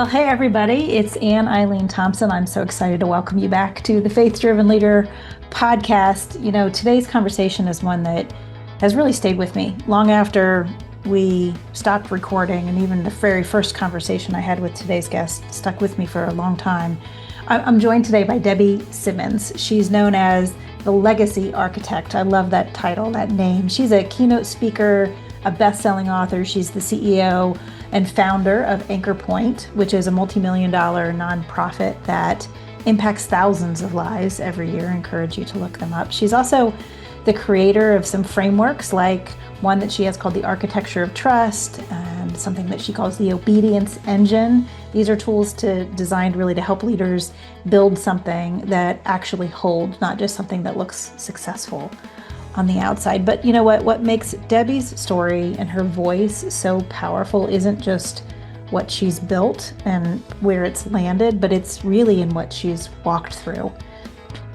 Well, hey, everybody, it's Ann Eileen Thompson. I'm so excited to welcome you back to the Faith Driven Leader podcast. Today's conversation is one that has really stayed with me long after we stopped recording, and even the very first conversation I had with today's guest stuck with me for a long time. I'm joined today by Debbie Simmons. She's known as the Legacy Architect. I love that title, that name. She's a keynote speaker, a best-selling author. She's the CEO and founder of Anchor Point, which is a multi-million-dollar nonprofit that impacts thousands of lives every year. I encourage you to look them up. She's also the creator of some frameworks, like one that she has called the Architecture of Trust, and something that she calls the Obedience Engine. These are tools designed really to help leaders build something that actually holds, not just something that looks successful on the outside. But you know what makes Debbie's story and her voice so powerful isn't just what she's built and where it's landed, but it's really in what she's walked through.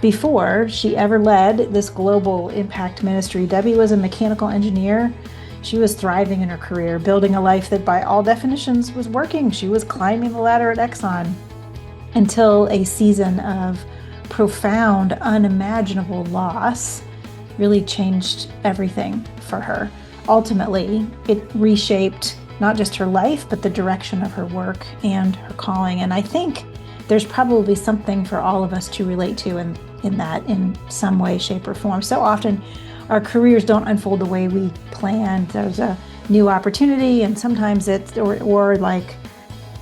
Before she ever led this global impact ministry, Debbie was a mechanical engineer. She was thriving in her career, building a life that by all definitions was working. She was climbing the ladder at Exxon until a season of profound, unimaginable loss really changed everything for her. Ultimately, it reshaped not just her life, but the direction of her work and her calling. And I think there's probably something for all of us to relate to in that in some way, shape, or form. So often our careers don't unfold the way we planned. There's a new opportunity, and sometimes it's or like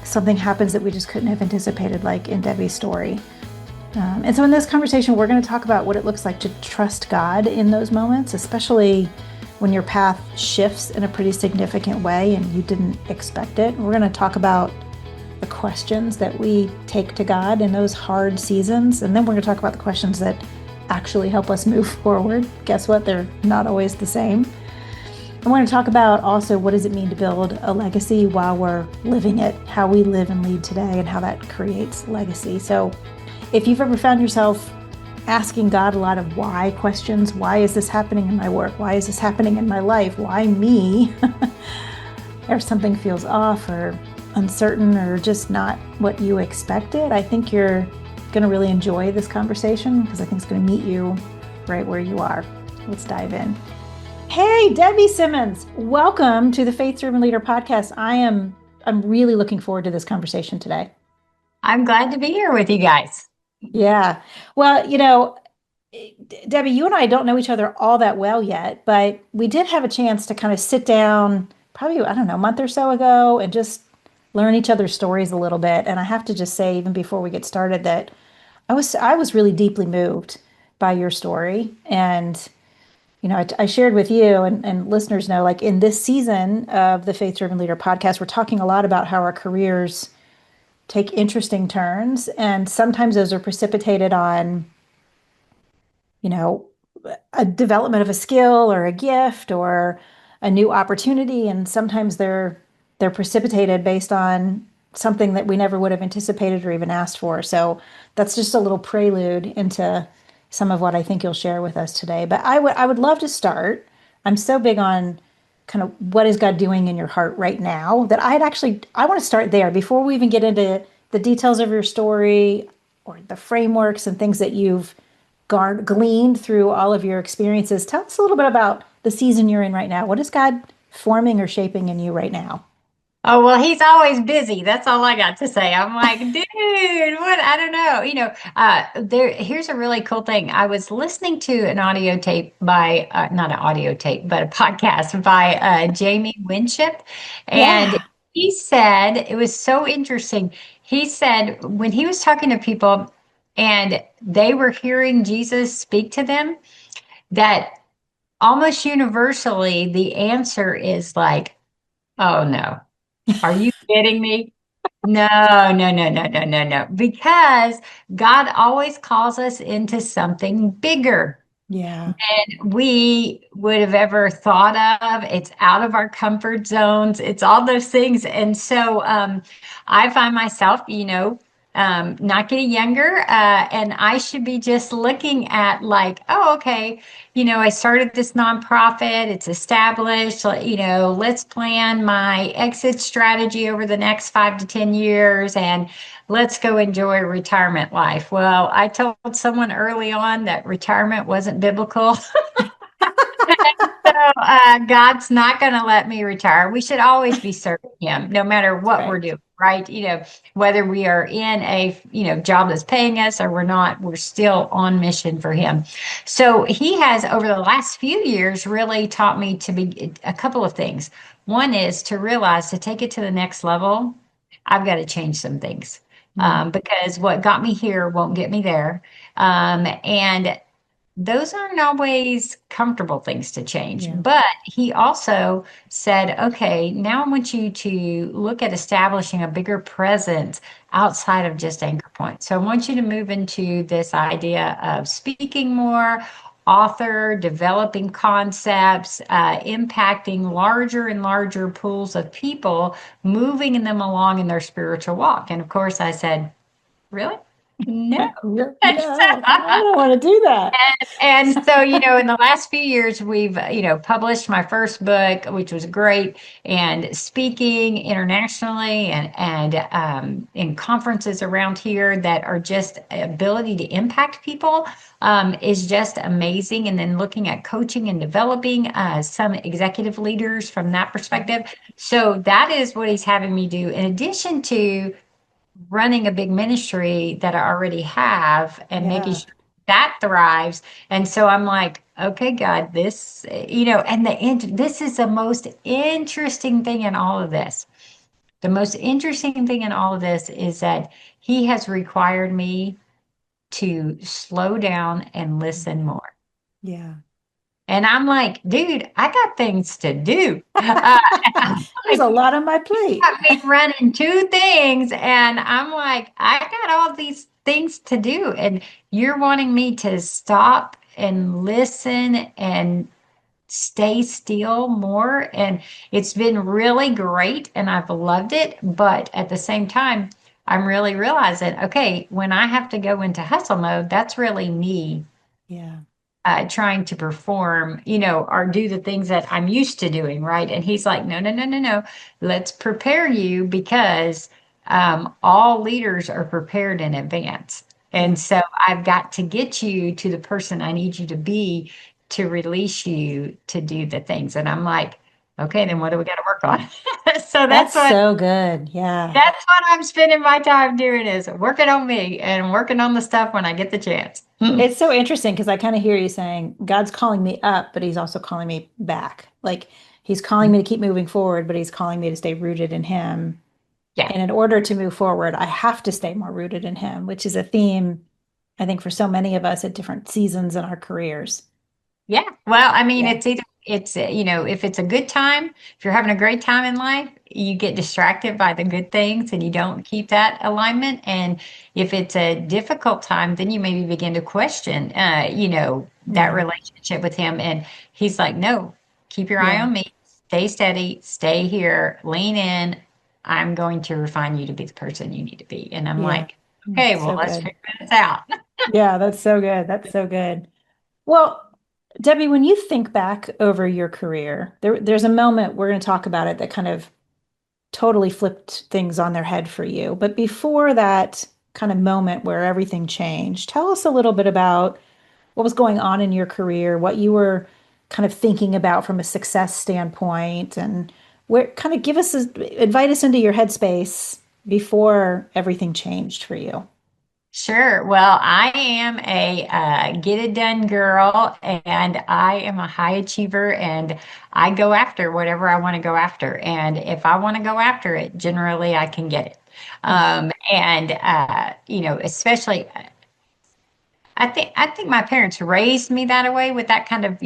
something happens that we just couldn't have anticipated, like in Debbie's story. And so in this conversation, we're going to talk about what it looks like to trust God in those moments, especially when your path shifts in a pretty significant way and you didn't expect it. We're going to talk about the questions that we take to God in those hard seasons. And then we're going to talk about the questions that actually help us move forward. Guess what? They're not always the same. I want to talk about also what does it mean to build a legacy while we're living it, how we live and lead today, and how that creates legacy. So if you've ever found yourself asking God a lot of why questions, why is this happening in my work? Why is this happening in my life? Why me? Or something feels off or uncertain or just not what you expected, I think you're going to really enjoy this conversation because I think it's going to meet you right where you are. Let's dive in. Hey, Debbie Simmons, welcome to the Faith Driven Leader podcast. I'm really looking forward to this conversation today. I'm glad to be here with you guys. Yeah. Well, Debbie, you and I don't know each other all that well yet, but we did have a chance to kind of sit down probably, I don't know, a month or so ago and just learn each other's stories a little bit. And I have to just say, even before we get started, that I was really deeply moved by your story. And, I shared with you and listeners know, like in this season of the Faith Driven Leader podcast, we're talking a lot about how our careers take interesting turns. And sometimes those are precipitated on, a development of a skill or a gift or a new opportunity. And sometimes they're precipitated based on something that we never would have anticipated or even asked for. So that's just a little prelude into some of what I think you'll share with us today. But I would love to start. I'm so big on kind of what is God doing in your heart right now that I want to start there before we even get into the details of your story or the frameworks and things that you've gleaned through all of your experiences. Tell us a little bit about the season you're in right now. What is God forming or shaping in you right now? Oh, well, he's always busy. That's all I got to say. I'm like, dude, what? I don't know. Here's a really cool thing. I was listening to an audio tape by, not an audio tape, but a podcast by Jamie Winship. And Yeah. he said, it was so interesting. He said, when he was talking to people and they were hearing Jesus speak to them, that almost universally the answer is like, oh no. Are you kidding me? No, no, no, no, no, no, no. Because God always calls us into something bigger Yeah. than we would have ever thought of. It's out of our comfort zones. It's all those things. And so I find myself, not getting younger. And I should be just looking at like, oh, okay, I started this nonprofit, it's established, let's plan my exit strategy over the next 5 to 10 years and let's go enjoy retirement life. Well, I told someone early on that retirement wasn't biblical. So God's not going to let me retire. We should always be serving Him, no matter That's what we're right. doing, right? Whether we are in a job that's paying us or we're not, we're still on mission for Him. So He has, over the last few years, really taught me to be a couple of things. One is to realize to take it to the next level, I've got to change some things. Mm, Because what got me here won't get me there. And those aren't always comfortable things to change. yeah. But he also said, okay, now I want you to look at establishing a bigger presence outside of just Anchor Point. So I want you to move into this idea of speaking more, author, developing concepts, impacting larger and larger pools of people, moving them along in their spiritual walk. And of course, I said, really? No. Yeah, no, I don't want to do that. And so, in the last few years, we've, published my first book, which was great, and speaking internationally and in conferences around here that are just ability to impact people is just amazing. And then looking at coaching and developing some executive leaders from that perspective. So that is what he's having me do, in addition to running a big ministry that I already have and making Yeah, sure that thrives. And so I'm like, okay, God, this is the most interesting thing in all of this. The most interesting thing in all of this is that He has required me to slow down and listen more. yeah. And I'm like, dude, I got things to do. There's a lot on my plate. Got me running two things, and I'm like, I got all these things to do, and you're wanting me to stop and listen and stay still more. And it's been really great, and I've loved it. But at the same time, I'm really realizing, okay, when I have to go into hustle mode, that's really me Yeah, trying to perform, or do the things that I'm used to doing, right? And he's like, no, no, no, no, no. Let's prepare you because all leaders are prepared in advance. yeah, And so I've got to get you to the person I need you to be to release you to do the things. And I'm like, okay, then what do we got to work on? So that's so good. Yeah. that's what I'm spending my time doing, is working on me and working on the stuff when I get the chance. It's so interesting because I kind of hear you saying God's calling me up, but He's also calling me back. Like He's calling me to keep moving forward, but He's calling me to stay rooted in Him. Yeah. And in order to move forward, I have to stay more rooted in Him, which is a theme, I think, for so many of us at different seasons in our careers. Yeah. Well, I mean, Yeah. if it's a good time, if you're having a great time in life, you get distracted by the good things and you don't keep that alignment. And if it's a difficult time, then you maybe begin to question, that Yeah. relationship with Him. And He's like, no, keep your eye Yeah. on me, stay steady, stay here, lean in. I'm going to refine you to be the person you need to be. And I'm Yeah. like, okay, well, So let's good. figure this out. Yeah, that's so good. That's so good. Well, Debbie, when you think back over your career, there's a moment we're going to talk about it that kind of totally flipped things on their head for you. But before that kind of moment where everything changed, tell us a little bit about what was going on in your career, what you were kind of thinking about from a success standpoint, and where kind of invite us into your headspace before everything changed for you. Sure. Well, I am a get it done girl, and I am a high achiever, and I go after whatever I want to go after. And if I want to go after it, generally I can get it. Yeah. Especially I think my parents raised me that way with that kind of,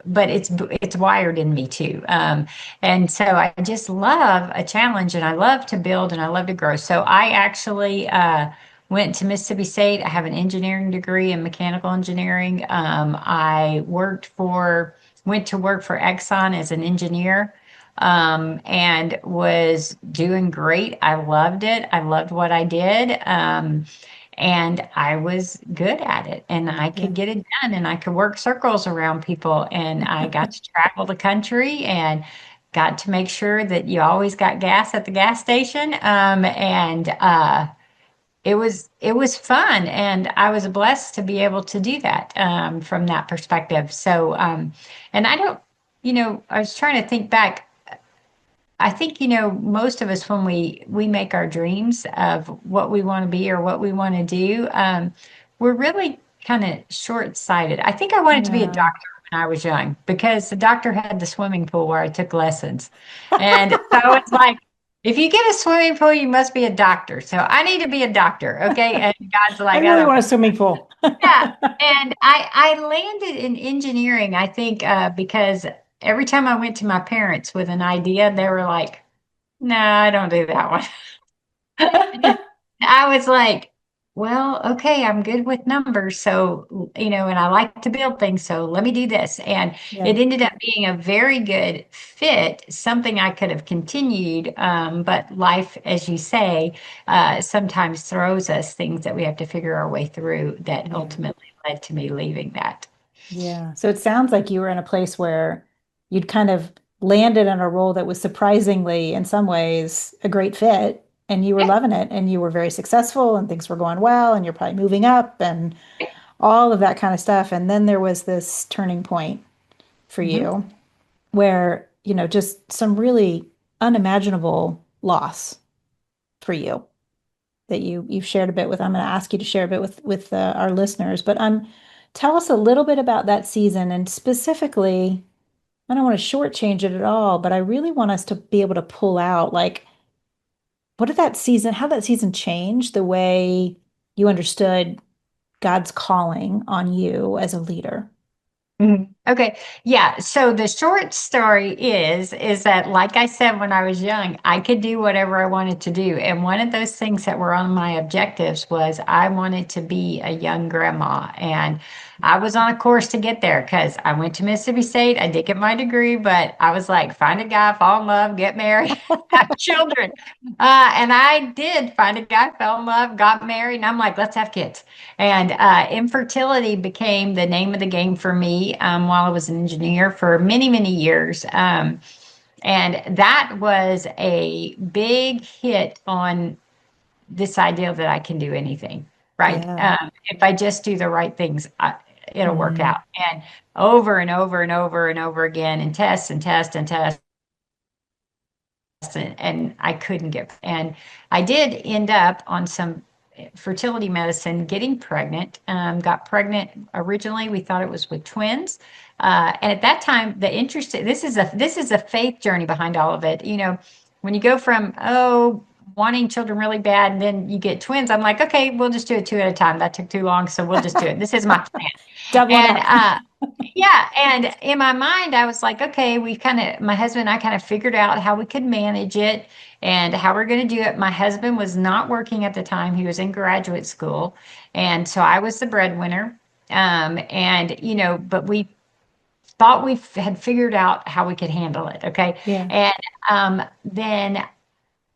but it's wired in me too. And so I just love a challenge, and I love to build, and I love to grow. So I actually went to Mississippi State. I have an engineering degree in mechanical engineering. I went to work for Exxon as an engineer. and was doing great. I loved it. I loved what I did. And I was good at it and I Yeah. could get it done and I could work circles around people and I got to travel the country and got to make sure that you always got gas at the gas station. It was fun and I was blessed to be able to do that from that perspective. So and I don't, I was trying to think back. I think, most of us, when we make our dreams of what we want to be or what we want to do, we're really kind of short-sighted. I think I wanted to be a Yeah. doctor when I was young because the doctor had the swimming pool where I took lessons. And so it's like, if you get a swimming pool, you must be a doctor. So I need to be a doctor. Okay. And God's I like, I really don't want a know. swimming pool. Yeah, and I landed in engineering, I think, because every time I went to my parents with an idea, they were like, "No, I don't do that one." I was like, "Well, okay, I'm good with numbers, so and I like to build things, so let me do this." And Yeah. it ended up being a very good fit, something I could have continued, but life, as you say, sometimes throws us things that we have to figure our way through that Yeah. ultimately led to me leaving that. Yeah. So it sounds like you were in a place where you'd kind of landed in a role that was surprisingly, in some ways, a great fit, and you were Yeah. loving it, and you were very successful, and things were going well, and you're probably moving up, and all of that kind of stuff. And then there was this turning point for Mhm. you where, just some really unimaginable loss for you that you've shared a bit with. I'm going to ask you to share a bit with our listeners, but tell us a little bit about that season and specifically. I don't want to shortchange it at all, but I really want us to be able to pull out like how that season changed the way you understood God's calling on you as a leader. Mhm. Okay. Yeah. So the short story is that, like I said, when I was young, I could do whatever I wanted to do. And one of those things that were on my objectives was I wanted to be a young grandma. And I was on a course to get there because I went to Mississippi State. I did get my degree, but I was like, find a guy, fall in love, get married, have children. And I did find a guy, fell in love, got married, and I'm like, let's have kids. And infertility became the name of the game for me while I was an engineer for many, many years. And that was a big hit on this idea that I can do anything, right? Yeah. If I just do the right things, it'll work Mm, out. And over and over and over and over again, and test and test and test and I couldn't get. And I did end up on some fertility medicine getting pregnant. Got pregnant originally. We thought it was with twins. And at that time, this is a faith journey behind all of it. When you go from wanting children really bad and then you get twins, I'm like, okay, we'll just do it two at a time. That took too long, so we'll just do it. This is my plan. doubling And up. yeah, and in my mind, I was like, okay, my husband and I kind of figured out how we could manage it and how we're going to do it. My husband was not working at the time, he was in graduate school. And so I was the breadwinner. But we thought we had figured out how we could handle it. Okay. Yeah. And then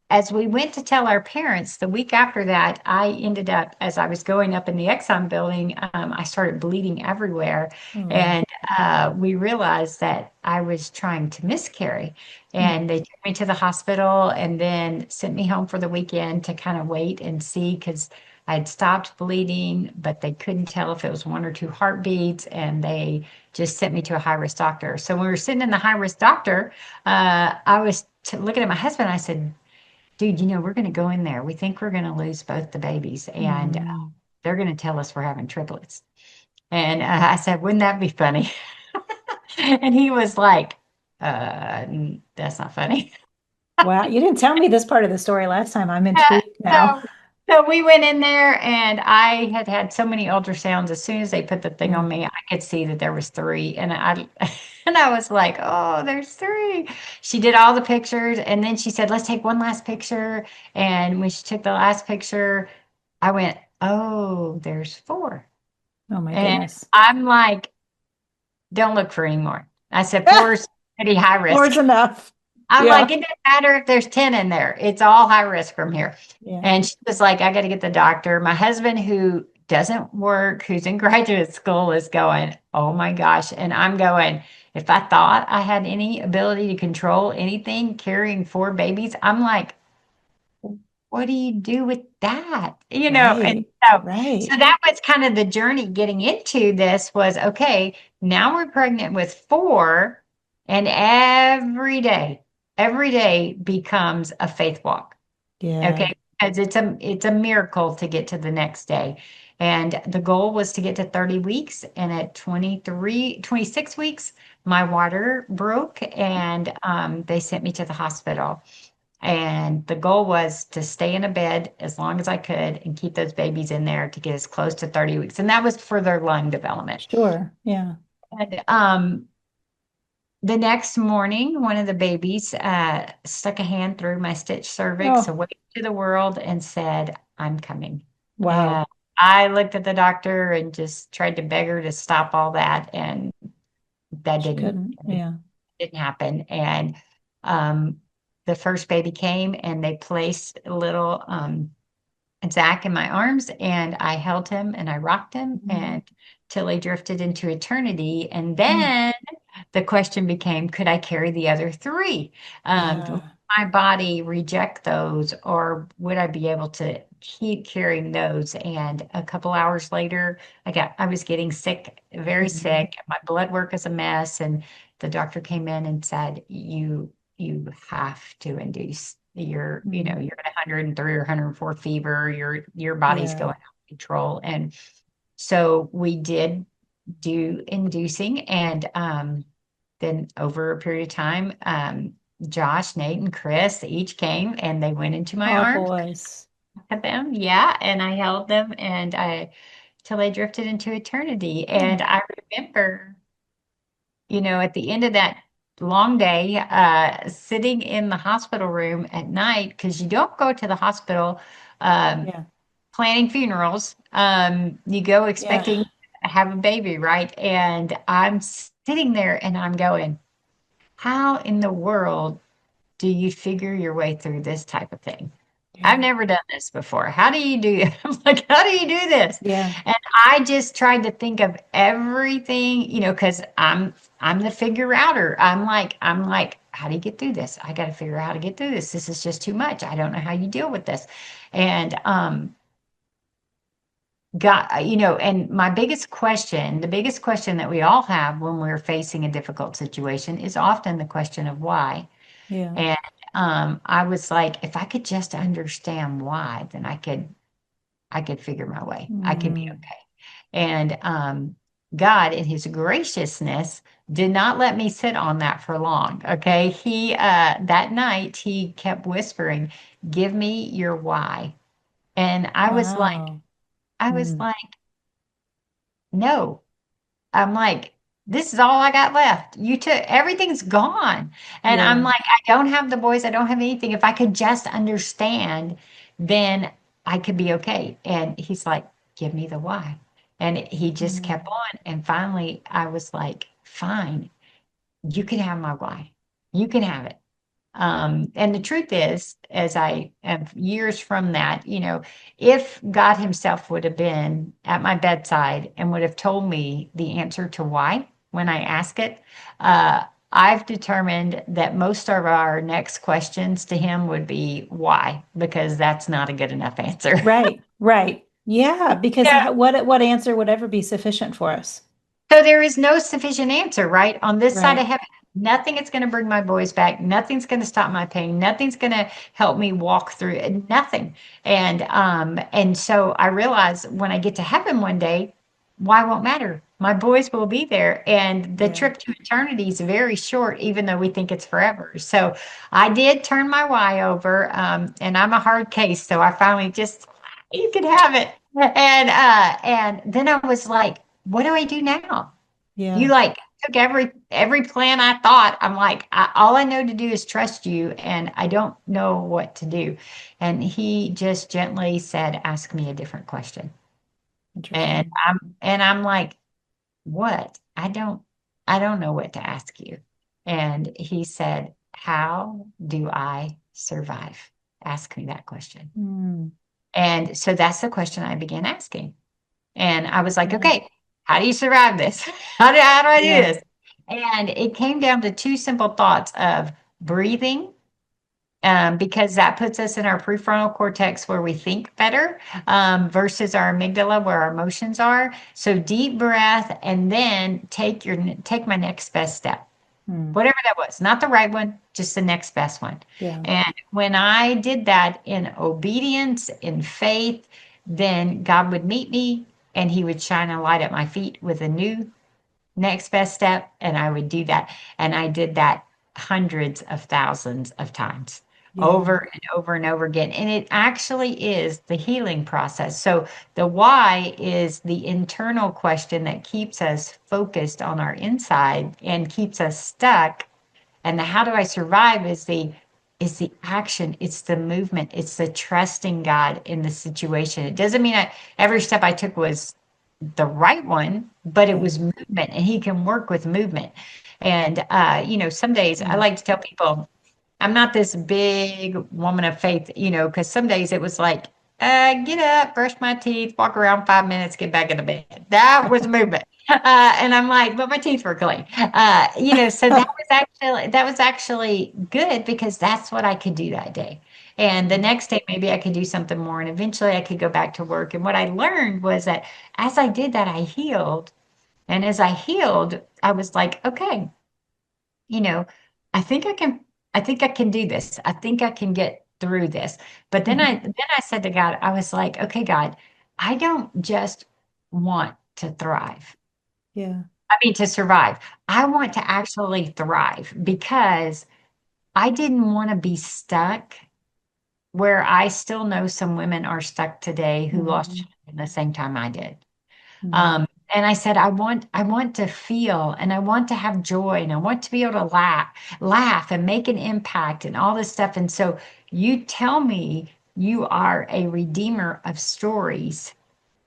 as we went to tell our parents the week after that, I ended up, as I was going up in the Exxon building, I started bleeding everywhere. Oh. And we realized that I was trying to miscarry. Mm. And they took me to the hospital and then sent me home for the weekend to kind of wait and see because I had stopped bleeding, but they couldn't tell if it was one or two heartbeats. And they just sent me to a high risk doctor. So when we were sitting in the high risk doctor, I was looking at my husband. I said, dude, we're going to go in there. We think we're going to lose both the babies, and Mm. they're going to tell us we're having triplets. And I said, wouldn't that be funny? And he was like, that's not funny. Wow. You didn't tell me this part of the story last time. I'm Yeah, intrigued now. so so we went in there and I had had so many ultrasounds. As soon as they put the thing Yeah. on me, I could see that there was three. And I and I was like, oh, there's three. She did all the pictures and then she said, let's take one last picture. And when she took the last picture, I went, oh, there's four. Oh my And goodness. I'm like, don't look for any more. I said, four is pretty high risk. More's enough. I'm Yeah. like, it doesn't matter if there's 10 in there. It's all high risk from here. Yeah. And she was like, I got to get the doctor. My husband, who doesn't work, who's in graduate school, is going, oh my gosh. And I'm going, if I thought I had any ability to control anything carrying four babies, I'm like, what do you do with that? And Right. so Right. that was kind of the journey getting into this was okay, now we're pregnant with four, and every day becomes a faith walk. Yeah. Okay, because it's a miracle to get to the next day. And the goal was to get to 30 weeks, and at 26 weeks, my water broke, and they sent me to the hospital. And the goal was to stay in a bed as long as I could and keep those babies in there to get as close to 30 weeks. And that was for their lung development. Sure. Yeah. And the next morning, one of the babies stuck a hand through my stitched cervix, Oh, away to the world, and said, I'm coming. And wow. I looked at the doctor and just tried to beg her to stop all that. And that She couldn't. Yeah. didn't happen. And um, the first baby came, and they placed a little Zach in my arms, and I held him and I rocked him Mm. and till he drifted into eternity. And Mm. then the question became, could I carry the other three? Would Yeah. my body reject those, or would I be able to keep carrying those? And a couple hours later, I was getting sick, very Mhm. sick. My blood work is a mess, and the doctor came in and said, you have to induce Mm. you're at 103 or 104 fever, your body's Yeah. going out of control. And so we did do inducing, and then over a period of time, Josh, Nate, and Chris each came, and they went into my Oh, arms boys. at them. Yeah, and I held them, and I till they drifted into eternity. And Oh, I remember, at the end of that long day, sitting in the hospital room at night, because you don't go to the hospital um, yeah. planning funerals. You go Yeah. expecting to have a baby, right? And I'm sitting there and I'm going, how in the world do you figure your way through this type of thing? I've Yeah. never done this before. How do you do it? I'm like, how do you do this? Yeah. And I just tried to think of everything, because I'm the figure outer. I'm like, how do you get through this? I got to figure out how to get through this. This is just too much. I don't know how you deal with this. And and the biggest question that we all have when we're facing a difficult situation is often the question of why. Yeah. And I was like, if I could just understand why, then I could figure my way. I could be Mm. okay. And God, in His graciousness, did not let me sit on that for long. Okay, He that night He kept whispering, "Give me your why." And Wow. I was Mm. like, no. I'm like, this is all I got left. You took everything's gone. And I'm Yeah. like, I don't have the boys, I don't have anything. If I could just understand, then I could be okay. And he's like, give me the why. And he just kept Mm. on. And finally, I was like, fine, you can have my why. You can have it. And the truth is, as I have years from that, if God Himself would have been at my bedside and would have told me the answer to why when I ask it, uh, I've determined that most of our next questions to Him would be why, because that's not a good enough answer. Right. Right. Yeah. Because what answer would ever be sufficient for us? So there is no sufficient answer, right? On this side of Right. heaven, nothing is going to bring my boys back. Nothing's going to stop my pain. Nothing's going to help me walk through it. Nothing. And so I realize when I get to heaven one day, why won't matter. My boys will be there, and the Yeah. trip to eternity is very short, even though we think it's forever. So I did turn my why over, and I'm a hard case, so I finally just you can have it. And then I was like, what do I do now? You Yeah. like took every plan I thought. I'm like, all I know to do is trust you, and I don't know what to do. And he just gently said, ask me a different question. And Interesting. I'm like, what? I don't know what to ask you. And he said, how do I survive? Ask me that question. Mm, And so that's the question I began asking. And I was like, yeah. okay, how do you survive this? How do I do Yeah. this? And it came down to two simple thoughts of breathing, because that puts us in our prefrontal cortex where we think better, versus our amygdala where our emotions are. So deep breath, and then take my next best step, Mm, whatever that was, not the right one, just the next best one. yeah. And when I did that in obedience, in faith, then God would meet me and he would shine a light at my feet with a new next best step. And I would do that. And I did that hundreds of thousands of times, Yeah. over and over and over again. And it actually is the healing process. So the why is the internal question that keeps us focused on our inside and keeps us stuck. And the how do I survive is the action, it's the movement, it's the trusting God in the situation. It doesn't mean every step I took was the right one, but it Yeah. was movement, and he can work with movement. And some days I Mm, like to tell people I'm not this big woman of faith, because some days it was like, get up, brush my teeth, walk around 5 minutes, get back in the bed. That was movement. And I'm like, but my teeth were clean. So that was actually good because that's what I could do that day. And the mm, next day, maybe I could do something more. And eventually I could go back to work. And what I learned was that as I did that, I healed. And as I healed, I was like, okay, you know, I think I can, I think I can do this. I think I can get through this. But mhm. then I said to God, I was like, okay, God, I don't just want to thrive. Yeah. I mean, to survive. I want to actually thrive because I didn't want to be stuck where I still know some women are stuck today who lost Mhm. children the same time I did. Mm, And I said, I want to feel and I want to have joy and I want to be able to laugh and make an impact and all this stuff. And so you tell me you are a redeemer of stories.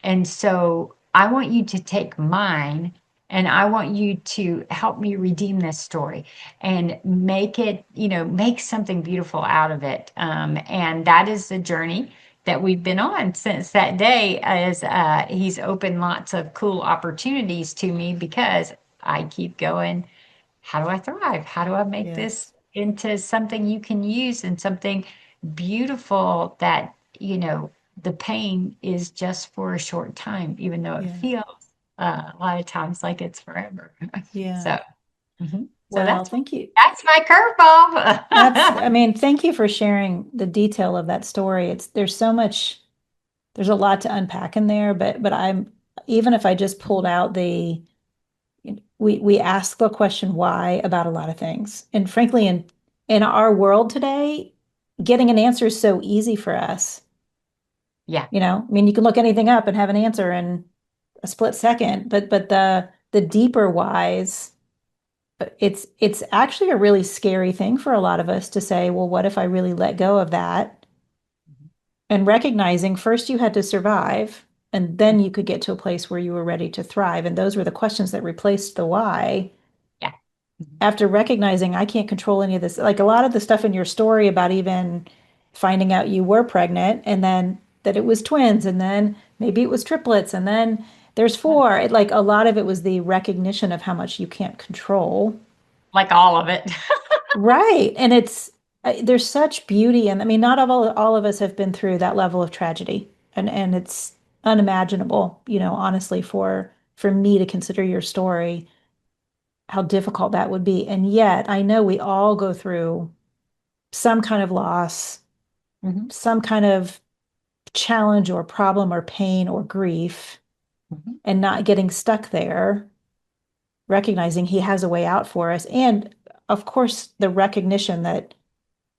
And so I want you to take mine and I want you to help me redeem this story and make it, make something beautiful out of it. And that is the journey that we've been on since that day, as he's opened lots of cool opportunities to me because I keep going, how do I thrive? How do I make this yes. into something you can use and something beautiful that, the pain is just for a short time, even though it Yeah. feels a lot of times like it's forever. Yeah. So, so Well, that's thank you. that's my curveball. I mean, thank you for sharing the detail of that story. There's so much, there's a lot to unpack in there, but even if I just pulled out we ask the question why about a lot of things. And frankly, in our world today, getting an answer is so easy for us. Yeah. I mean, you can look anything up and have an answer in a split second, but the deeper whys, it's actually a really scary thing for a lot of us to say, well, what if I really let go of that? And recognizing first you had to survive, and then you could get to a place where you were ready to thrive. And those were the questions that replaced the why. Yeah. After recognizing I can't control any of this, like a lot of the stuff in your story about even finding out you were pregnant and then that it was twins and then maybe it was triplets and then there's four. Like a lot of it was the recognition of how much you can't control. Like all of it. Right. And there's such beauty. And I mean, not all of us have been through that level of tragedy. And it's unimaginable, honestly, for me to consider your story, how difficult that would be. And yet I know we all go through some kind of loss, Mhm, some kind of challenge or problem or pain or grief, mhm. and not getting stuck there, recognizing he has a way out for us. And of course, the recognition that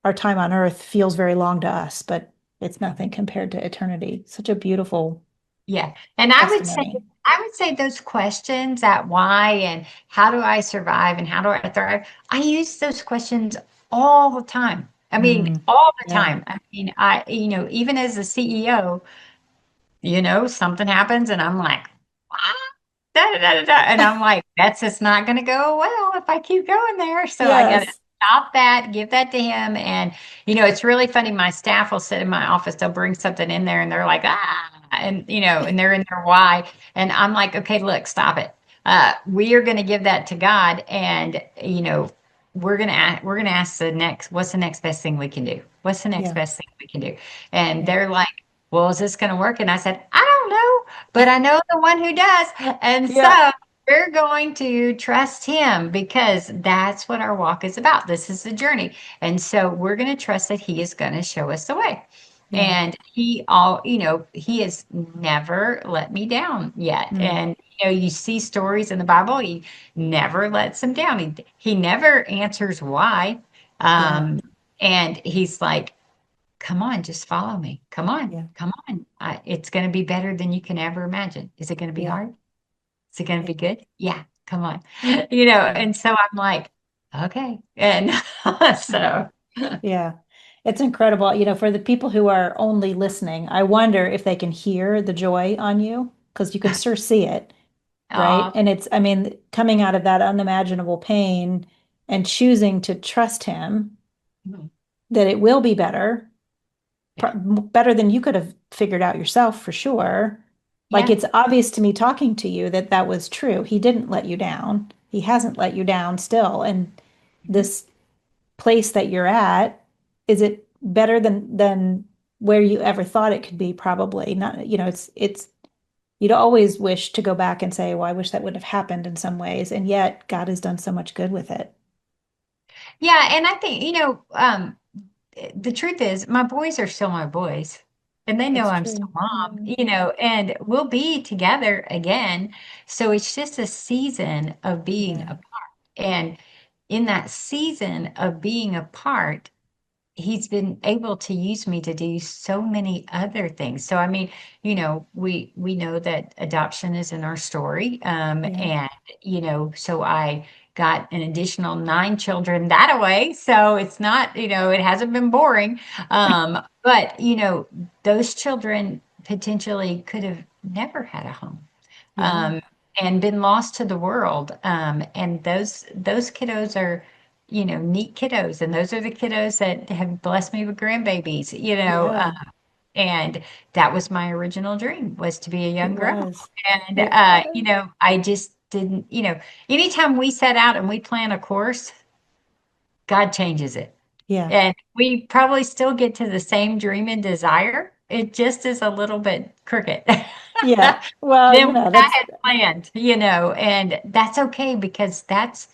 our time on earth feels very long to us, but it's nothing compared to eternity. Such a beautiful Yeah. And testimony. I would say those questions at why and how do I survive and how do I thrive? I use those questions all the time. I mean, Mm, all the yeah. time. I mean, even as a CEO, something happens and I'm like, ah, da, da, da, da, da. And I'm like, that's just not going to go well if I keep going there. So I got to Yes. stop that, give that to him. And, it's really funny. My staff will sit in my office, they'll bring something in there and they're like, and, and they're in there, why? And I'm like, okay, look, stop it. We are going to give that to God. And, we're going to ask what's the next best thing we can do? What's the next Yeah. best thing we can do? And Yeah. they're like, well, is this going to work? And I said, I don't know, but I know the one who does. And Yeah. so we're going to trust him because that's what our walk is about. This is the journey. And so we're going to trust that he is going to show us the way. Yeah. And he has never let me down yet. Mm. And, you see stories in the Bible, he never lets them down. He never answers why. Yeah. Um, and he's like, come on, just follow me. Come on, Yeah. come on. It's going to be better than you can ever imagine. Is it going to be Yeah. hard? Is it going to Yeah. be good? Yeah, come on. Yeah. And so I'm like, okay. And so, Yeah. It's incredible. For the people who are only listening, I wonder if they can hear the joy on you because you can sure see it, right? oh, And it's, I mean, coming out of that unimaginable pain and choosing to trust him that it will be better, yeah, better than you could have figured out yourself for sure. Like yeah. it's obvious to me talking to you that that was true. He didn't let you down. He hasn't let you down still. And Mhm. this place that you're at, is it better than where you ever thought it could be? Probably not. It's you'd always wish to go back and say, well, I wish that would have happened in some ways. And yet God has done so much good with it. Yeah. And I think, the truth is, my boys are still my boys, and they know It's I'm still true. mom, Yeah. and we'll be together again. So it's just a season of being Yeah. apart. And in that season of being apart, he's been able to use me to do so many other things. So I mean, we know that adoption is in our story. Yeah. And so I got an additional 9 children that way. So it's not, it hasn't been boring. But those children potentially could have never had a home. Yeah. Um, and been lost to the world. And those kiddos are, neat kiddos, and those are the kiddos that have blessed me with grandbabiys. Yeah. And that was my original dream, was to be a It young grandma. was. And It was. I just didn't, anytime we set out and we plan a course, God changes it. Yeah. And we probably still get to the same dream and desire. It just is a little bit crooked. Yeah. Well, Than what I that's had planned, and that's okay because that's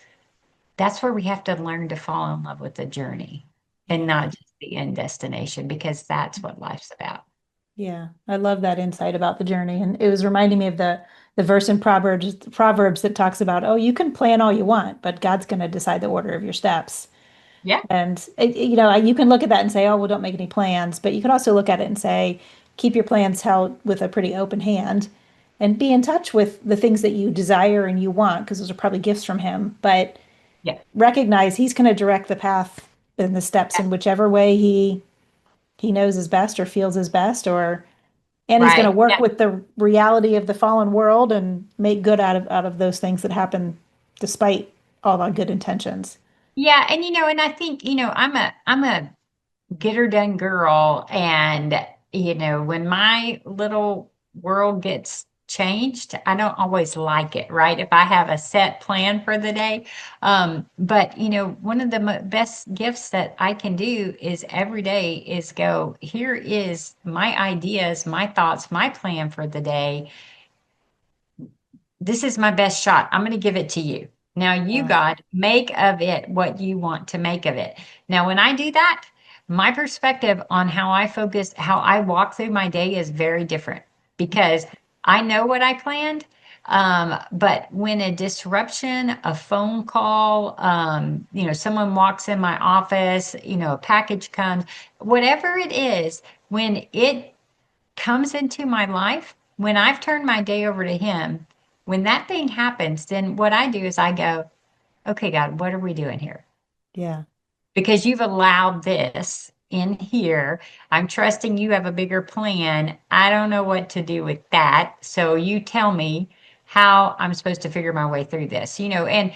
where we have to learn to fall in love with the journey and yeah. not just the end destination, because that's what life's about. Yeah, I love that insight about the journey. And it was reminding me of the verse in Proverbs that talks about, oh, you can plan all you want, but God's going to decide the order of your steps. Yeah, And you can look at that and say, oh, well, don't make any plans, but you can also look at it and say, keep your plans held with a pretty open hand and be in touch with the things that you desire and you want, because those are probably gifts from him. But yeah, recognize he's going to direct the path and the steps in whichever way he knows is best or feels is best, or and he's going to right. work Yeah, with the reality of the fallen world and make good out of those things that happen despite all our good intentions. yeah, and and I think I'm a get her done girl, and when my little world gets changed, I don't always like it, right? If I have a set plan for the day. But one of the best gifts that I can do is every day is go, here is my ideas, my thoughts, my plan for the day. This is my best shot. I'm going to give it to you. Now, you, Yeah. God, make of it what you want to make of it. Now, when I do that, my perspective on how I focus, how I walk through my day is very different because I know what I planned. But when a disruption, a phone call, someone walks in my office, a package comes, whatever it is, when it comes into my life, when I've turned my day over to Him, when that thing happens, then what I do is I go, okay, God, what are we doing here? Yeah. Because you've allowed this in here. I'm trusting you have a bigger plan. I don't know what to do with that. So you tell me, how I'm supposed to figure my way through this, and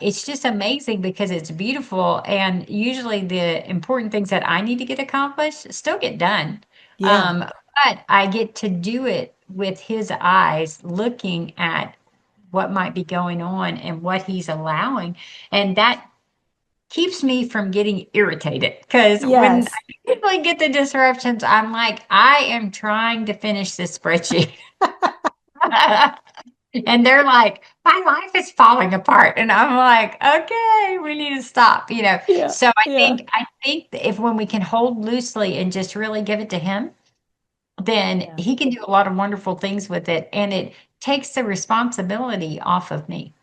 it's just amazing because it's beautiful. And usually the important things that I need to get accomplished still get done. Yeah. Um, but I get to do it with his eyes looking at what might be going on and what he's allowing. And that keeps me from getting irritated because when Yes. I usually get the disruptions, I'm like, I am trying to finish this spreadsheet. And they're like, my life is falling apart. And I'm like, okay, we need to stop, Yeah. So I Yeah. think I think that if when we can hold loosely and just really give it to him, then Yeah. he can do a lot of wonderful things with it. And it takes the responsibility off of me.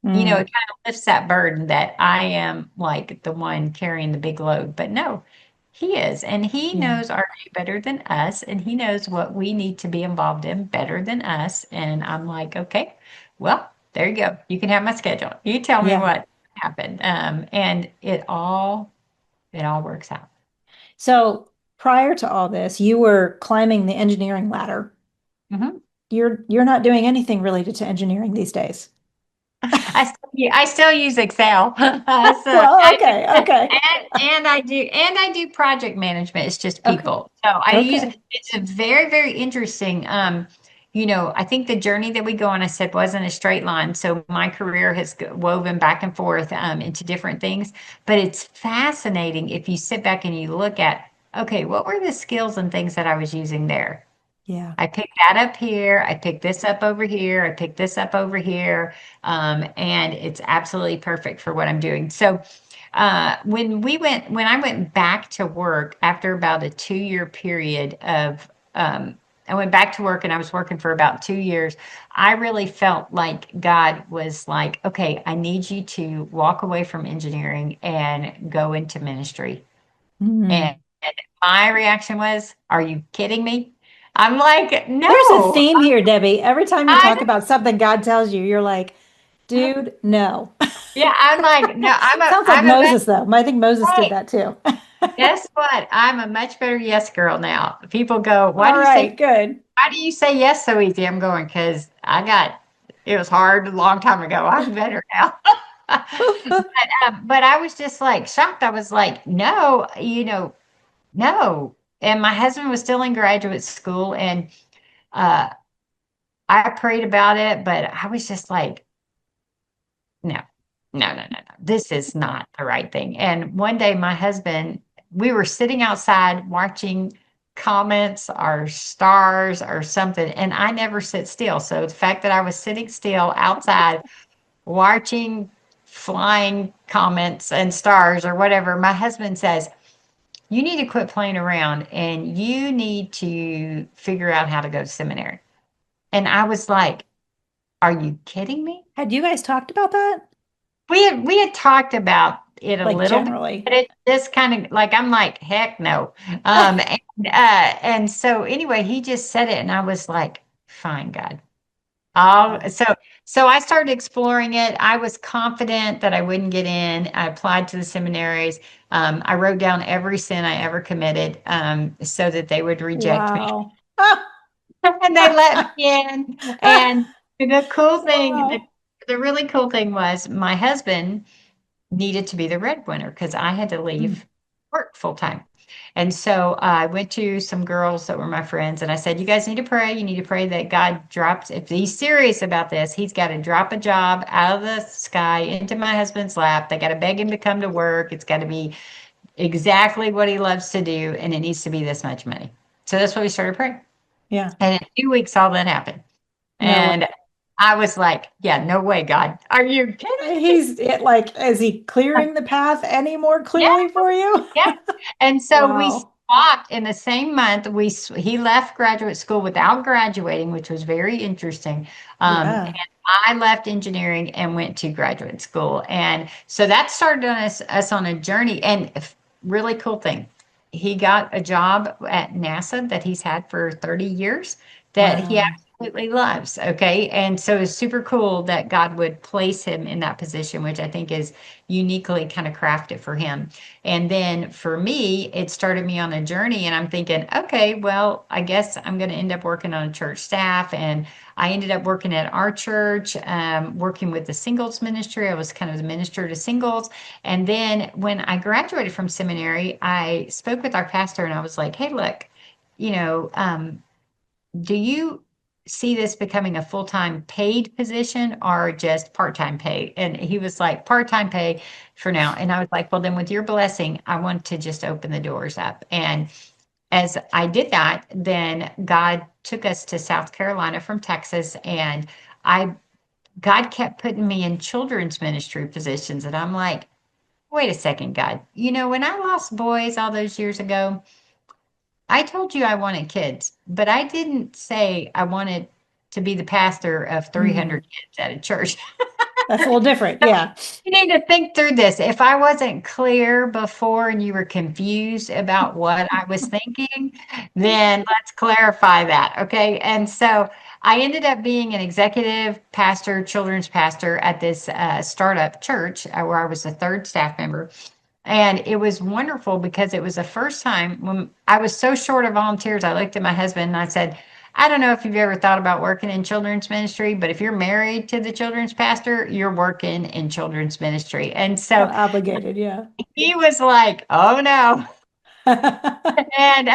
It Mm, kind of lifts that burden that I am like the one carrying the big load. But no, he is. And he yeah. knows our day better than us. And he knows what we need to be involved in better than us. And I'm like, okay, well, there you go. You can have my schedule. You tell me Yeah. what happened. And it all works out. So prior to all this, you were climbing the engineering ladder. Mhm. You're not doing anything related to engineering these days. I still use Excel. So Well, I do, okay, okay, and I do project management. It's just okay, people. So I use okay. it's a very, very interesting. I think the journey that we go on, I said, wasn't a straight line. So my career has woven back and forth into different things. But it's fascinating if you sit back and you look at, okay, what were the skills and things that I was using there? Yeah. I picked that up here. I picked this up over here. I picked this up over here. And it's absolutely perfect for what I'm doing. So when I went back to work after about a 2 year period I went back to work and I was working for about 2 years. I really felt like God was like, okay, I need you to walk away from engineering and go into ministry. And Mm. my reaction was, are you kidding me? I'm like, There's a no, theme here, Debbie. Every time you I, talk about something God tells you, you're like, dude, no. yeah, I'm like, no, Sounds like I'm a much, Moses, though. I think Moses did hey, that too. guess what? I'm a much better yes girl now. People go, All right, good. why do you say yes so easy? I'm going, because it was hard a long time ago. I'm better now. But I was just like shocked. I was like, no, no. And my husband was still in graduate school and, uh, I prayed about it, but I was just like, no, no, no, no, no. This is not the right thing. And one day, my husband, we were sitting outside watching comments or stars or something, and I never sit still. So the fact that I was sitting still outside watching flying comments and stars or whatever, my husband says, you need to quit playing around and you need to figure out how to go to seminary. And I was like, are you kidding me? Had you guys talked about that? We had talked about it a Like little bit, generally? but it just kind of like I'm like, heck no. And so anyway, he just said it, and I was like, fine, God. Yeah. So I started exploring it. I was confident that I wouldn't get in. I applied to the seminaries. I wrote down every sin I ever committed, so that they would reject me. Wow. And they let me in. And the cool thing, the, Wow. the really cool thing was my husband needed to be the breadwinner because I had to Mm. leave work full time. And so I went to some girls that were my friends and I said, you guys need to pray. You need to pray that God drops, if he's serious about this, he's got to drop a job out of the sky into my husband's lap. They got to beg him to come to work. It's got to be exactly what he loves to do. And it needs to be this much money. So that's what we started praying. Yeah. And in 2 weeks, all that happened. No And way. I was like, yeah, no way, God. Are you kidding me? He's it like, is he clearing the path any more Yeah. clearly for you? Yeah. And so we Wow. swapped in the same month. He left graduate school without graduating, which was very interesting. And Yeah. I left engineering and went to graduate school. And so that started us on a journey. And really cool thing, he got a job at NASA that he's had for 30 years that he Wow. absolutely loves. Okay. And so it's super cool that God would place him in that position, which I think is uniquely kind of crafted for him. And then for me, it started me on a journey, and I'm thinking, okay, well, I guess I'm going to end up working on a church staff. And I ended up working at our church, working with the singles ministry. I was kind of the minister to singles. And then when I graduated from seminary, I spoke with our pastor and I was like, hey, look, you know, do you see this becoming a full-time paid position or just part-time pay? And he was like, part-time pay for now. And I was like, well, then with your blessing, I want to just open the doors up. And as I did that, then God took us to South Carolina from Texas, and I God kept putting me in children's ministry positions. And I'm like, wait a second, God, when I lost boys all those years ago, I told you I wanted kids, but I didn't say I wanted to be the pastor of Mm. 300 kids at a church. That's a little different. Yeah. You need to think through this. If I wasn't clear before and you were confused about what I was thinking, then let's clarify that. Okay. And so I ended up being an executive pastor, children's pastor at this startup church where I was the third staff member. And it was wonderful because it was the first time when I was so short of volunteers. I looked at my husband and I said, I don't know if you've ever thought about working in children's ministry, but if you're married to the children's pastor, you're working in children's ministry. And Kind so of obligated. Yeah. he was like, oh no. And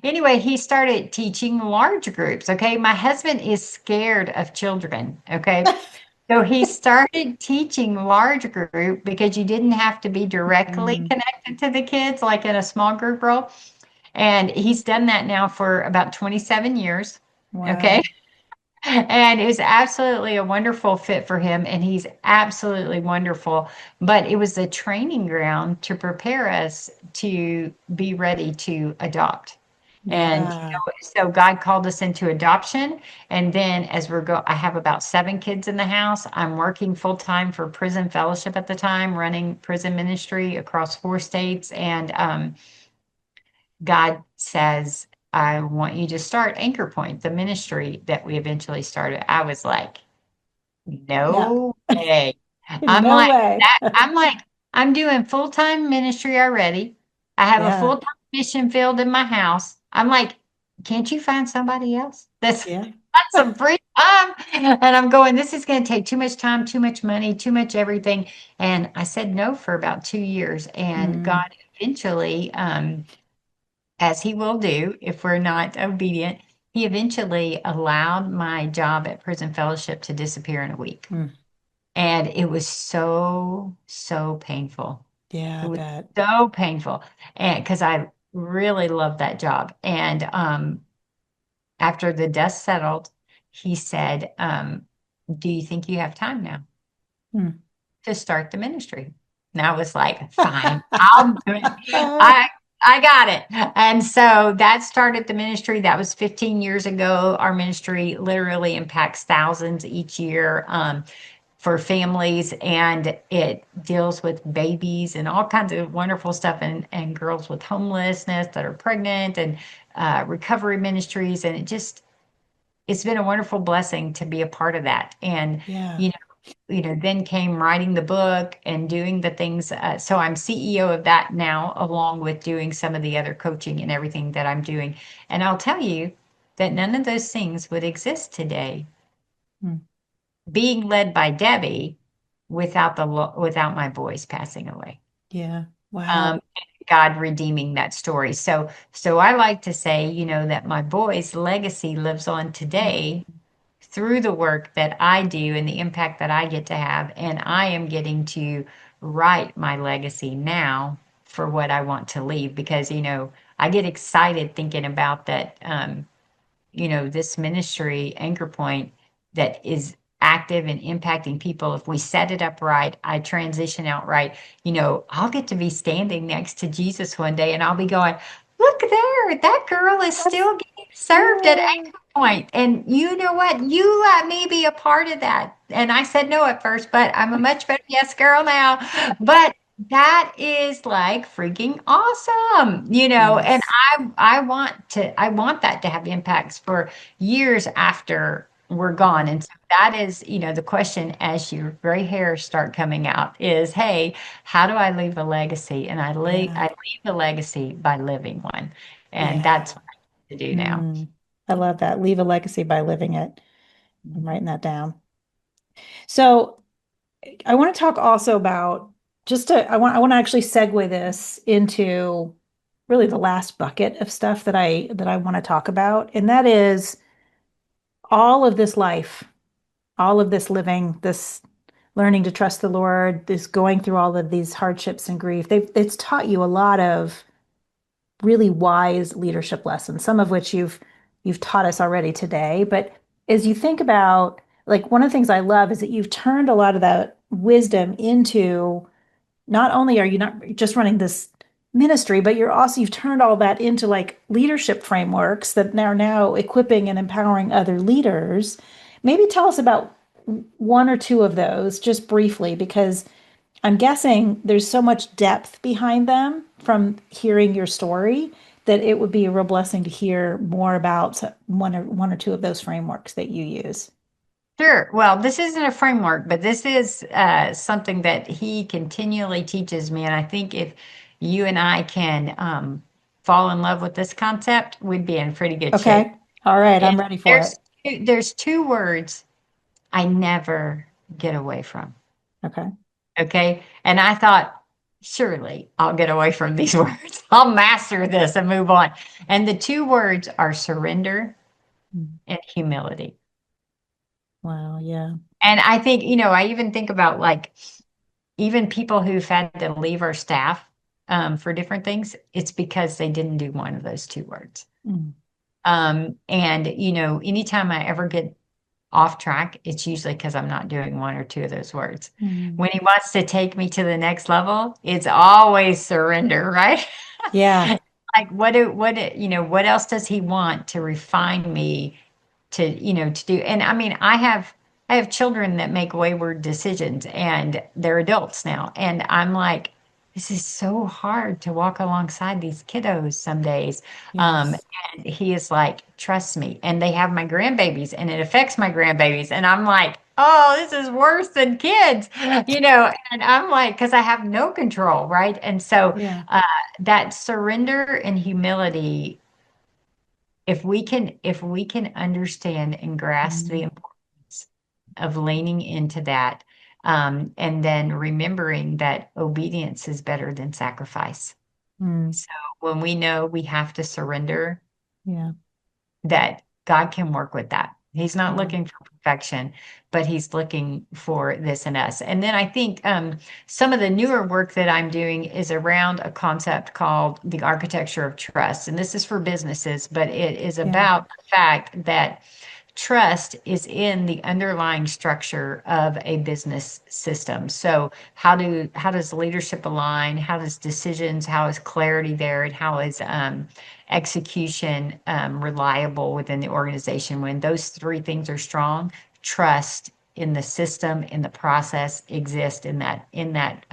anyway, he started teaching large groups. Okay. My husband is scared of children. Okay. So he started teaching large group because you didn't have to be directly Mm. connected to the kids like in a small group role. And he's done that now for about 27 years. Okay. Wow. And it's absolutely a wonderful fit for him. And he's absolutely wonderful. But it was the training ground to prepare us to be ready to adopt. And Yeah. so God called us into adoption. And then I have about 7 kids in the house. I'm working full time for Prison Fellowship at the time, running prison ministry across 4 states. And God says, I want you to start Anchor Point, the ministry that we eventually started. I was like, No. no way. I'm No like way. that. I'm like, I'm doing full-time ministry already. I have a Yeah. full-time mission field in my house. I'm like, can't you find somebody else? Yeah. That's some free time. And I'm going, this is going to take too much time, too much money, too much everything. And I said no for about 2 years. And Mm. God eventually, as he will do if we're not obedient, he eventually allowed my job at Prison Fellowship to disappear in a week. Mm. And it was so, so painful. Yeah, It I was bet. so painful. And because I really loved that job. And after the dust settled, he said, do you think you have time now Mm. to start the ministry? And I was like, fine, I'll do it. I got it. And so that started the ministry. That was 15 years ago. Our ministry literally impacts thousands each year. For families, and it deals with babies and all kinds of wonderful stuff, and girls with homelessness that are pregnant, and recovery ministries. And it's been a wonderful blessing to be a part of that. And Yeah. you know then came writing the book and doing the things. So I'm CEO of that now, along with doing some of the other coaching and everything that I'm doing. And I'll tell you that none of those things would exist today Mm. being led by Debbie without my boys passing away. Yeah. Um, Wow. God redeeming that story. So I like to say, that my boys' legacy lives on today Mm. through the work that I do and the impact that I get to have, and I am getting to write my legacy now for what I want to leave because I get excited thinking about that. This ministry anchor point that is active and impacting people. If we set it up right, I transition out right, I'll get to be standing next to Jesus one day and I'll be going, look there, that girl is That's still getting served at yeah. anchor point. And you know what? You let me be a part of that. And I said no at first, but I'm a much better yes girl now. But that is like freaking awesome, and Yes. I want that to have impacts for years after we're gone. Yeah. And so that is, the question as your gray hairs start coming out is, hey, how do I leave a legacy? And Yeah. I leave a legacy by living one. And that's Yeah. what I have to do now. Mm. I love that. Leave a legacy by living it. I'm writing that down. So I want to talk also about I want to actually segue this into really the last bucket of stuff that I want to talk about. And that is all of this life, all of this living, this learning to trust the Lord, this going through all of these hardships and grief. It's taught you a lot of really wise leadership lessons, some of which you've taught us already today. But as you think about, like, one of the things I love is that you've turned a lot of that wisdom into, not only are you not just running this ministry, but you've turned all that into like leadership frameworks that are now equipping and empowering other leaders. Maybe tell us about one or two of those just briefly, because I'm guessing there's so much depth behind them from hearing your story that it would be a real blessing to hear more about one or two of those frameworks that you use. Sure. Well, this isn't a framework, but this is something that he continually teaches me. And I think if you and I can fall in love with this concept, we'd be in pretty good shape. Okay. All right. And I'm ready for it. there's two words I never get away from. Okay. Okay. And I thought, surely I'll get away from these words. I'll master this and move on. And the two words are surrender Mm. and humility. Wow. Yeah. And I think, I even think about like even people who've had to leave our staff for different things, it's because they didn't do one of those two words. Mm. And, anytime I ever get off track, it's usually because I'm not doing one or two of those words. Mm. When he wants to take me to the next level, it's always surrender, right? Yeah. Like what else does he want to refine me to do? And I mean, I have children that make wayward decisions and they're adults now. And I'm like, this is so hard to walk alongside these kiddos some days. Yes. And he is like, trust me. And they have my grandbabies and it affects my grandbabies. And I'm like, oh, this is worse than kids, and I'm like, because I have no control, right? And so Yeah. that surrender and humility, if we can understand and grasp the Mm. importance of leaning into that, and then remembering that obedience is better than sacrifice. Mm. So when we know we have to surrender, Yeah. that God can work with that. He's not Yeah. looking for perfection, but he's looking for this in us. And then I think some of the newer work that I'm doing is around a concept called the architecture of trust. And this is for businesses, but it is Yeah. about the fact that trust is in the underlying structure of a business system. So how does leadership align? How does decisions? How is clarity there? And how is execution reliable within the organization? When those three things are strong, trust in the system, in the process exists in that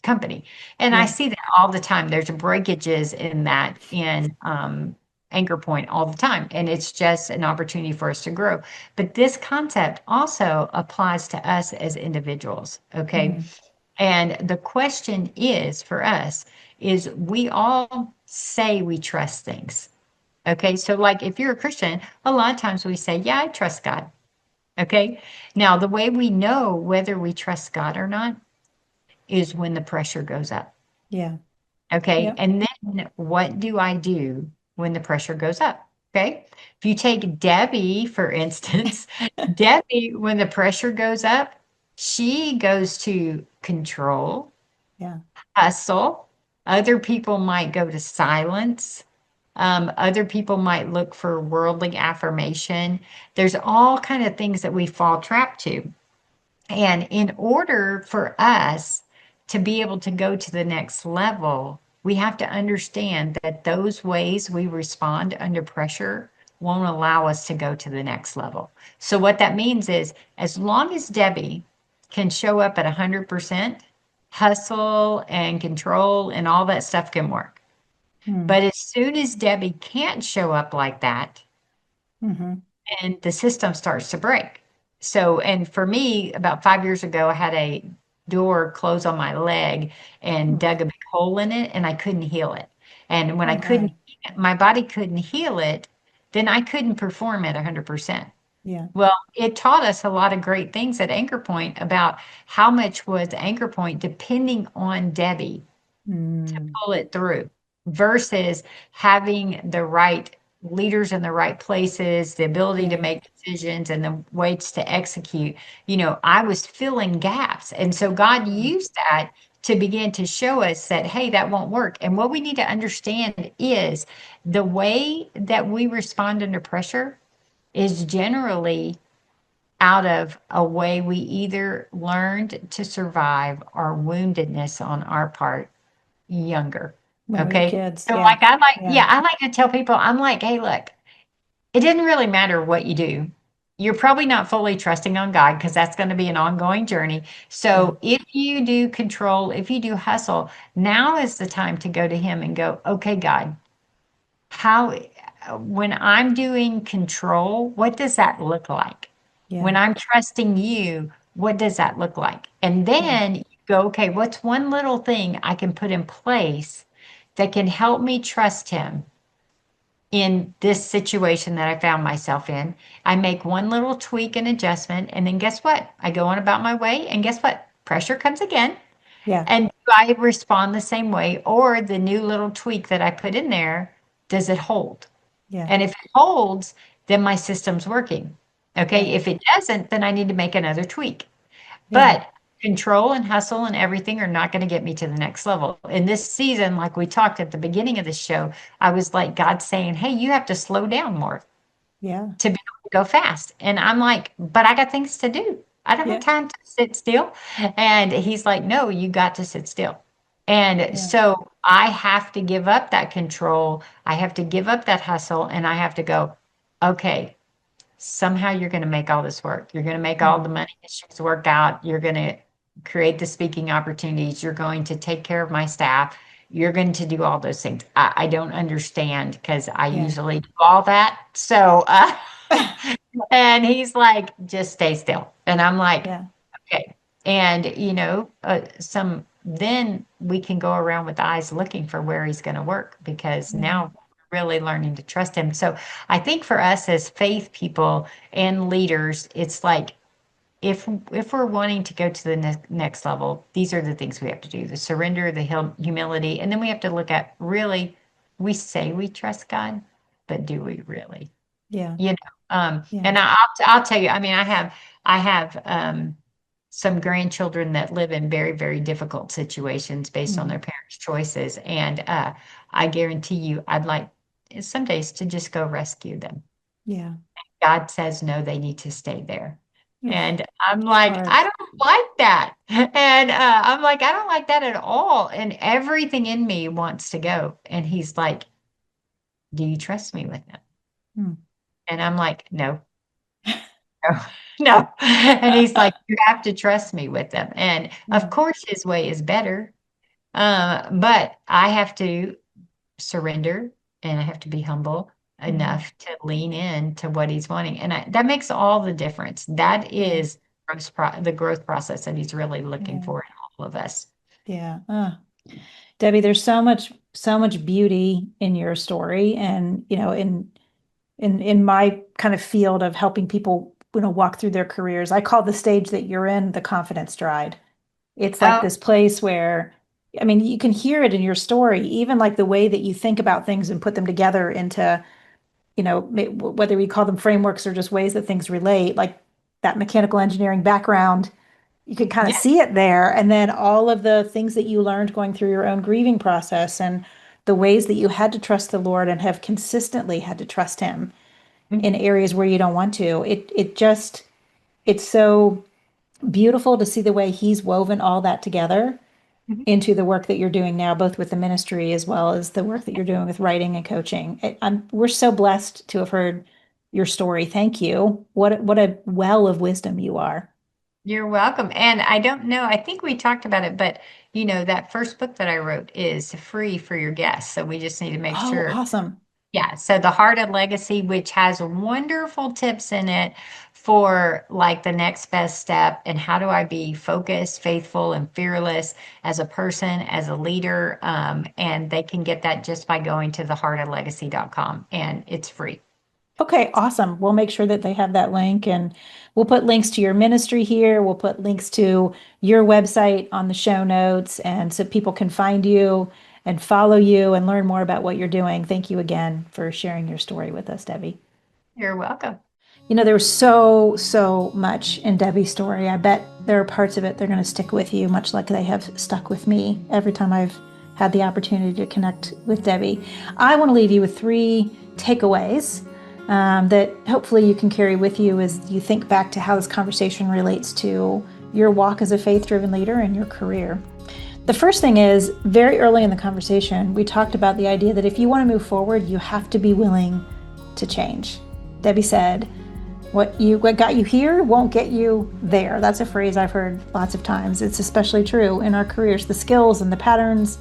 company. And I Yeah. see that all the time. There's breakages in that in anchor point all the time. And it's just an opportunity for us to grow. But this concept also applies to us as individuals. Okay. Mm. And the question is for us is we all say we trust things. Okay. So like if you're a Christian, a lot of times we say, yeah, I trust God. Okay. Now the way we know whether we trust God or not is when the pressure goes up. Yeah. Okay. Yep. And then what do I do when the pressure goes up? Okay. If you take Debbie, for instance, Debbie, when the pressure goes up, she goes to control, Yeah. hustle. Other people might go to silence. Other people might look for worldly affirmation. There's all kind of things that we fall trap to. And in order for us to be able to go to the next level, we have to understand that those ways we respond under pressure won't allow us to go to the next level. So, what that means is as long as Debbie can show up at 100%, hustle and control and all that stuff can work. Mm. But as soon as Debbie can't show up like that, Hmm. and the system starts to break. So, and for me, about 5 years ago, I had a door close on my leg and Oof. dug a big hole in it, and I couldn't heal it. And when Oh I couldn't, my. my body couldn't heal it, then I couldn't perform at 100%. Yeah. Well, it taught us a lot of great things at Anchor Point about how much was Anchor Point depending on Debbie Mm. pull it through versus having the right leaders in the right places, the ability to Yeah. make decisions and the weights to execute. I was filling gaps. And so God Mm. used that to begin to show us that, hey, that won't work. And what we need to understand is the way that we respond under pressure is generally out of a way we either learned to survive or woundedness on our part younger. When we were Okay. kids. So Yeah. Yeah. I like to tell people, I'm like, hey, look, it doesn't really matter what you do. You're probably not fully trusting on God because that's going to be an ongoing journey. Yeah. So if you do control, if you do hustle, now is the time to go to Him and go, okay, God, how, when I'm doing control, what does that look like? When Yeah. I'm trusting you, what does that look like? And Yeah. then you go, okay, what's one little thing I can put in place that can help me trust him in this situation that I found myself in? I make one little tweak and adjustment, and then guess what? I go on about my way, and guess what? Pressure comes again. Yeah. And do I respond the same way? Or the new little tweak that I put in there, does it hold? Yeah. And if it holds, then my system's working. Okay. Right. If it doesn't, then I need to make another tweak. Yeah. But control and hustle and everything are not going to get me to the next level. In this season, like we talked at the beginning of the show, I was like, God saying, hey, you have to slow down more Yeah. to be able to go fast. And I'm like, but I got things to do. I don't have Yeah. time to sit still. And he's like, no, you got to sit still. And Yeah. so I have to give up that control. I have to give up that hustle and I have to go, okay, somehow you're going to make all this work. You're going to make all Mm. the money issues work out. You're going to create the speaking opportunities. You're going to take care of my staff. You're going to do all those things. I don't understand because I Yeah. usually do all that. So, and he's like, just stay still. And I'm like, Yeah. okay. And, then we can go around with eyes looking for where he's going to work because Yeah. now we're really learning to trust him. So I think for us as faith people and leaders, it's like, if we're wanting to go to the next level, these are the things we have to do: the surrender, the humility, and then we have to look at really, we say we trust God, but do we really? Yeah. You know, Yeah. and I'll tell you, I mean, I have some grandchildren that live in very, very difficult situations based on Mm. their parents' choices, and I guarantee you, I'd like some days to just go rescue them. Yeah. God says no, they need to stay there. Oof. And I'm It's like, hard. I don't like that. And I'm like, I don't like that at all. And everything in me wants to go. And he's like, do you trust me with them? Mm. And I'm like, no, no, no. And he's like, you have to trust me with them. And of Yeah. course, his way is better. But I have to surrender and I have to be humble Mm. enough to lean in to what he's wanting. And that makes all the difference. That Yeah. is the growth process that he's really looking Yeah. for in all of us. Yeah. Debbie, there's so much beauty in your story, and in my kind of field of helping people, walk through their careers, I call the stage that you're in the confidence stride. It's like Oh, this place where, I mean, you can hear it in your story, even like the way that you think about things and put them together into, whether we call them frameworks or just ways that things relate, like that mechanical engineering background, you could kind of yeah. see it there. And then all of the things that you learned going through your own grieving process and the ways that you had to trust the Lord and have consistently had to trust Him in Mhm, areas where you don't want to. It's so beautiful to see the way He's woven all that together mhm. into the work that you're doing now, both with the ministry as well as the work that you're doing with writing and coaching. We're so blessed to have heard your story. Thank you. What a well of wisdom you are. You're welcome. And I don't know, I think we talked about it, but that first book that I wrote is free for your guests. So we just need to make Oh, sure. awesome. Yeah, so the Heart of Legacy, which has wonderful tips in it for like the next best step and how do I be focused, faithful, and fearless as a person, as a leader. And they can get that just by going to theheartoflegacy.com, and it's free. Okay, awesome. We'll make sure that they have that link, and we'll put links to your ministry here. We'll put links to your website on the show notes, and so people can find you and follow you and learn more about what you're doing. Thank you again for sharing your story with us, Debbie. You're welcome. There was so much in Debbie's story. I bet there are parts of it that are going to stick with you, much like they have stuck with me every time I've had the opportunity to connect with Debbie. I want to leave you with 3 takeaways that hopefully you can carry with you as you think back to how this conversation relates to your walk as a faith-driven leader and your career. The first thing is, very early in the conversation, we talked about the idea that if you want to move forward, you have to be willing to change. Debbie said, what got you here won't get you there. That's a phrase I've heard lots of times. It's especially true in our careers. The skills and the patterns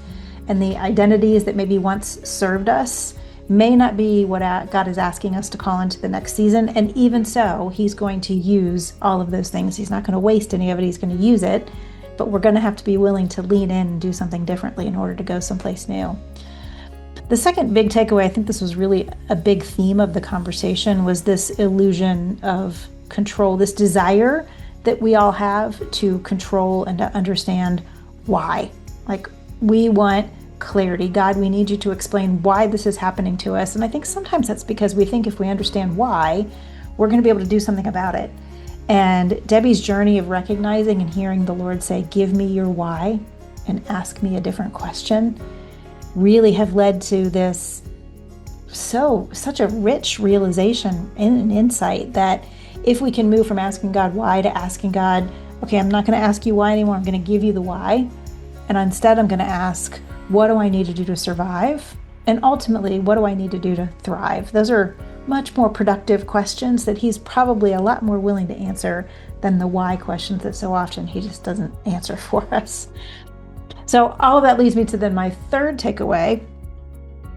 and the identities that maybe once served us may not be what God is asking us to call into the next season. And even so, he's going to use all of those things. He's not going to waste any of it. He's going to use it, but we're going to have to be willing to lean in and do something differently in order to go someplace new. The second big takeaway, I think this was really a big theme of the conversation, was this illusion of control, this desire that we all have to control and to understand why. Like, we want clarity. God, we need you to explain why this is happening to us. And I think sometimes that's because we think if we understand why, we're going to be able to do something about it. And Debbie's journey of recognizing and hearing the Lord say, give me your why and ask me a different question, really have led to this such a rich realization and an insight that if we can move from asking God why to asking God, okay, I'm not going to ask you why anymore. I'm going to give you the why. And instead, I'm going to ask, what do I need to do to survive? And ultimately, what do I need to do to thrive? Those are much more productive questions that he's probably a lot more willing to answer than the why questions that so often he just doesn't answer for us. So all of that leads me to then my third takeaway,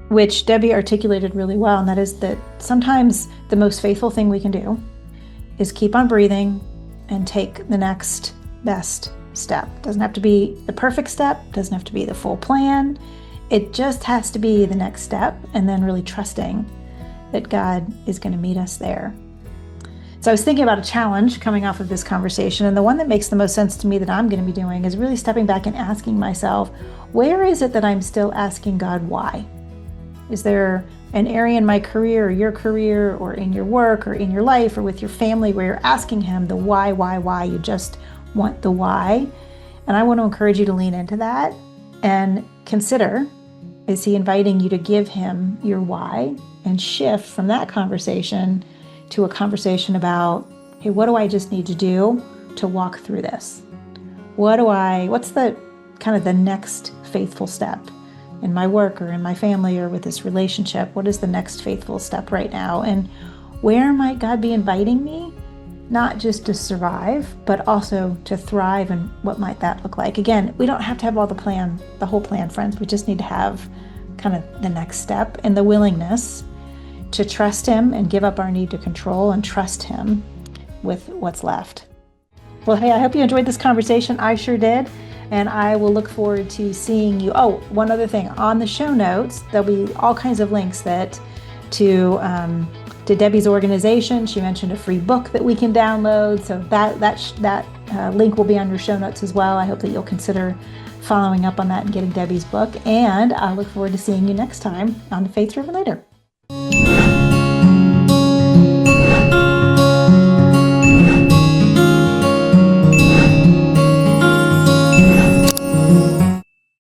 which Debbie articulated really well, and that is that sometimes the most faithful thing we can do is keep on breathing and take the next best step. Doesn't have to be the perfect step, doesn't have to be the full plan. It just has to be the next step, and then really trusting that God is going to meet us there. So I was thinking about a challenge coming off of this conversation, and the one that makes the most sense to me that I'm going to be doing is really stepping back and asking myself, where is it that I'm still asking God why? Is there an area in my career or your career or in your work or in your life or with your family where you're asking him the why? You just want the why. And I want to encourage you to lean into that and consider, is he inviting you to give him your why and shift from that conversation to a conversation about, hey, what do I just need to do to walk through this? What's the kind of the next faithful step in my work or in my family or with this relationship? What is the next faithful step right now? And where might God be inviting me? Not just to survive, but also to thrive, and what might that look like? Again, we don't have to have the whole plan, friends. We just need to have kind of the next step and the willingness to trust him and give up our need to control and trust him with what's left. Well, hey, I hope you enjoyed this conversation. I sure did. And I will look forward to seeing you. Oh, one other thing. On the show notes, there'll be all kinds of links to Debbie's organization. She mentioned a free book that we can download. So that link will be on your show notes as well. I hope that you'll consider following up on that and getting Debbie's book. And I look forward to seeing you next time on The Faith Driven Leader.